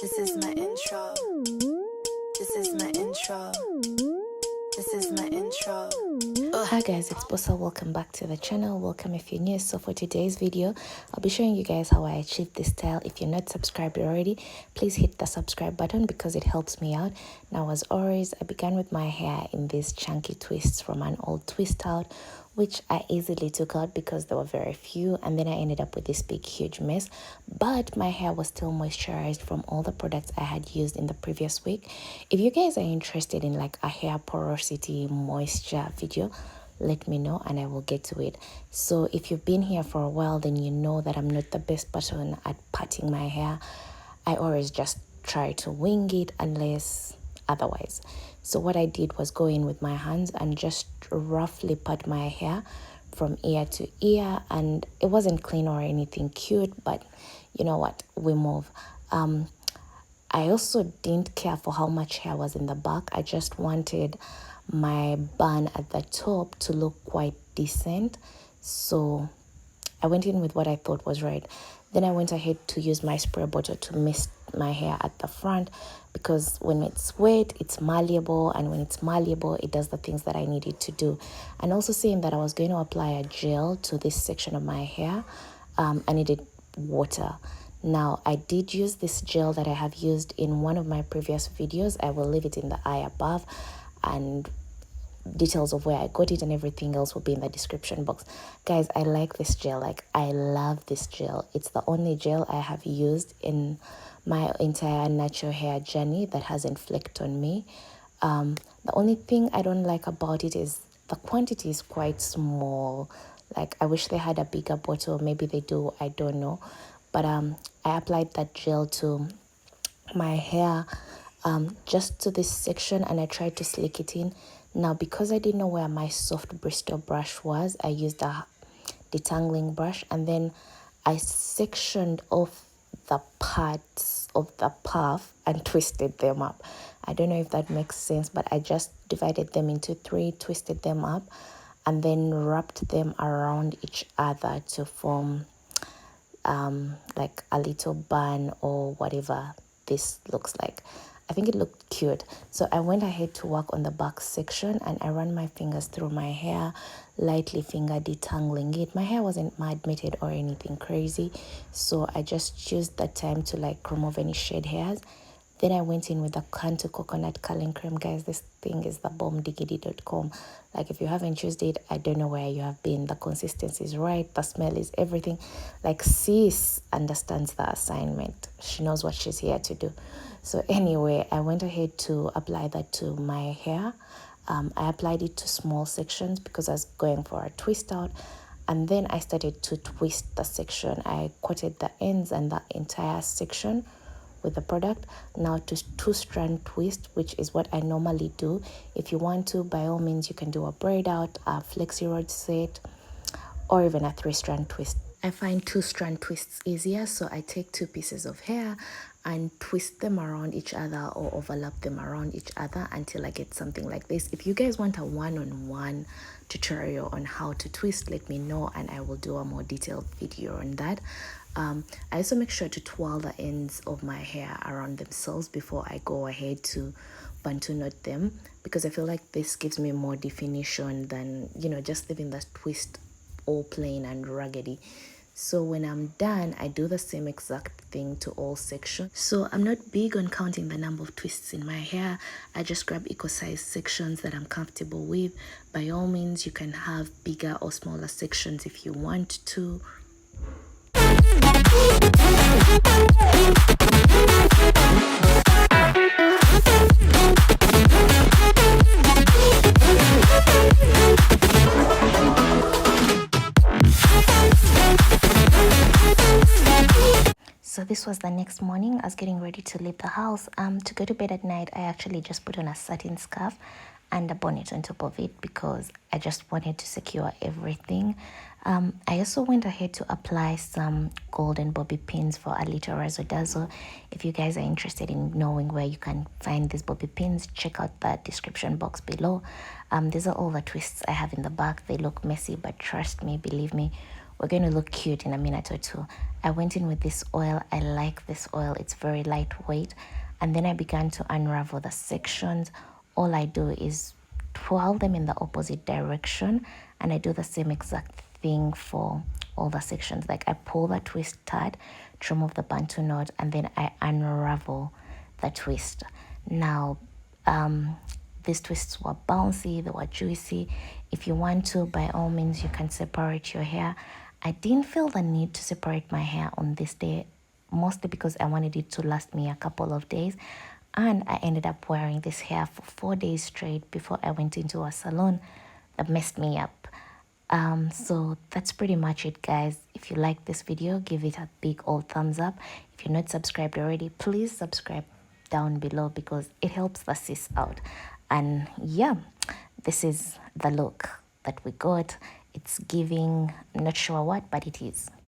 This is my intro. This is my intro. This is my intro. Hi guys, it's Bosa. Welcome back to the channel. Welcome if you're new. So for today's video, I'll be showing you guys how I achieved this style. If you're not subscribed already, please hit the subscribe button because it helps me out. Now as always, I began with my hair in these chunky twists from an old twist out, which I easily took out because there were very few, and then I ended up with this big huge mess. But my hair was still moisturized from all the products I had used in the previous week. If you guys are interested in like a hair porosity moisture video, let me know and I will get to it. So if you've been here for a while, then you know that I'm not the best person at parting my hair. I always just try to wing it unless otherwise. So what I did was go in with my hands and just roughly part my hair from ear to ear, and it wasn't clean or anything cute, but you know what, we move. I also didn't care for how much hair was in the back. I just wanted my bun at the top to look quite decent, so I went in with what I thought was right. Then I went ahead to use my spray bottle to mist my hair at the front, because when it's wet, it's malleable, and when it's malleable, it does the things that I need it to do. And also saying that I was going to apply a gel to this section of my hair, I needed water. Now, I did use this gel that I have used in one of my previous videos. I will leave it in the eye above, and details of where I got it and everything else will be in the description box. Guys, I like this gel. Like, I love this gel. It's the only gel I have used in my entire natural hair journey that hasn't flaked on me. The only thing I don't like about it is the quantity is quite small. Like, I wish they had a bigger bottle. Maybe they do, I don't know. But I applied that gel to my hair, just to this section, and I tried to slick it in. Now, because I didn't know where my soft bristle brush was, I used a detangling brush, and then I sectioned off the parts of the puff and twisted them up. I don't know if that makes sense, but I just divided them into three, twisted them up, and then wrapped them around each other to form like a little bun or whatever this looks like. I think it looked cute. So I went ahead to work on the back section, and I ran my fingers through my hair, lightly finger detangling it. My hair wasn't mad matted or anything crazy, so I just used the time to like remove any shed hairs. Then I went in with the Cantu coconut curling cream. Guys, this thing is the bombdiggity.com. Like, if you haven't used it, I don't know where you have been. The consistency is right. The smell is everything. Like, sis understands the assignment. She knows what she's here to do. So anyway, I went ahead to apply that to my hair. I applied it to small sections because I was going for a twist out. And then I started to twist the section. I coated the ends and the entire section with the product. Now to two-strand twist, which is what I normally do. If you want to, by all means, you can do a braid out, a flexi rod set, or even a three-strand twist. I find two-strand twists easier, so I take two pieces of hair and twist them around each other or overlap them around each other until I get something like this. If you guys want a one-on-one tutorial on how to twist, let me know and I will do a more detailed video on that. I also make sure to twirl the ends of my hair around themselves before I go ahead to bantu knot them, because I feel like this gives me more definition than, you know, just leaving the twist all plain and raggedy. So when I'm done, I do the same exact thing to all sections. So I'm not big on counting the number of twists in my hair. I just grab equal-sized sections that I'm comfortable with. By all means, you can have bigger or smaller sections if you want to. So this was the next morning. I was getting ready to leave the house. To go to bed at night, I actually just put on a satin scarf and a bonnet on top of it because I just wanted to secure everything. I also went ahead to apply some golden bobby pins for a little razzle dazzle. If you guys are interested in knowing where you can find these bobby pins, check out the description box below. These are all the twists I have in the back. They look messy, but trust me, believe me, we're going to look cute in a minute or two. I went in with this oil. I like this oil. It's very lightweight. And then I began to unravel the sections. All I do is twirl them in the opposite direction, and I do the same exact thing for all the sections. Like I pull the twist tab to remove the bantu knot, and then I unravel the twist. Now these twists were bouncy, they were juicy. If you want to, by all means, you can separate your hair. I didn't feel the need to separate my hair on this day, mostly because I wanted it to last me a couple of days. And I ended up wearing this hair for 4 days straight before I went into a salon that messed me up. So that's pretty much it, guys. If you like this video, give it a big old thumbs up. If you're not subscribed already, please subscribe down below because it helps the sis out. And yeah, this is the look that we got. It's giving, I'm not sure what, but it is.